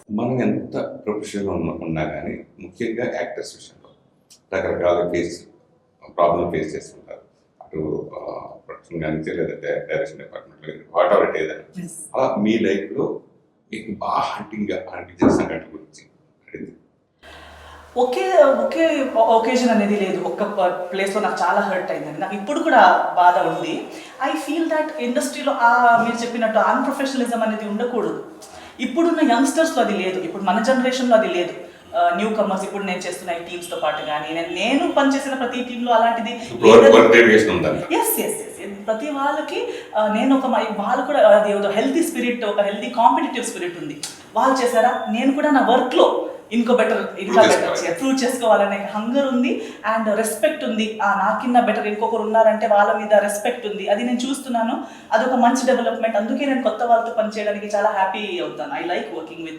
మనం ఎంత ప్రొఫెషనల్‌గా ఉన్నా గానీ, ముఖ్యంగా యాక్టర్స్ విషయంలో రకరకాల ప్రాబ్లమ్ ఫేస్ చేస్తుంటారు. అటు ప్రొడక్షన్ గానించి లేదంటే డైరెక్షన్ డిపార్ట్‌మెంట్‌లో వాటెవర్ ఇట్ ఏదైనా. యెస్. అలా మీ లైఫ్‌లో మీకు బాగా హంటింగ్‌గా అనిపించిన సంఘటన గురించి అడిగింది. ఒకే ఒకే ఒకేషన్ అనేది లేదు. ఒక్క ప్లేస్‌లో నాకు చాలా హర్ట్ అయిందండి. నాకు ఇప్పుడు కూడా బాధ ఉంది. ఐ ఫీల్ దట్ ఇండస్ట్రీలో మీరు చెప్పినట్టు అన్‌ప్రొఫెషనలిజం అనేది ఉండకూడదు. ఇప్పుడున్న యంగ్‌స్టర్స్‌లో అది లేదు. ఇప్పుడు మన జనరేషన్‌లో అది లేదు. న్యూ కమర్స్ ఇప్పుడు నేను చేస్తున్న ఈ టీమ్స్‌తో పాటు గాని, నేను పనిచేసిన ప్రతి టీమ్‌లో అలాంటిది వర్క్ డెడికేషన్ ఉందంట. యెస్. యెస్. యెస్. ప్రతి వాళ్ళకి నేను ఒక వాళ్ళు కూడా అది ఒక హెల్తీ స్పిరిట్, ఒక హెల్తీ కాంపిటీటివ్ స్పిరిట్ ఉంది. వాళ్ళు చేశారా? నేను కూడా నా వర్క్‌లో ఇంకా బెటర్ ప్రూవ్ చేసుకోవాలనే హంగర్ ఉంది అండ్ రెస్పెక్ట్ ఉంది. నాకిన్న బెటర్ ఇంకొకరు ఉన్నారంటే వాళ్ళ మీద రెస్పెక్ట్ ఉంది. అది నేను చూస్తున్నాను. అదొక మంచి డెవలప్మెంట్. అందుకే నేను కొత్త వాళ్ళతో పనిచేయడానికి చాలా హ్యాపీ అవుతాను. I like working with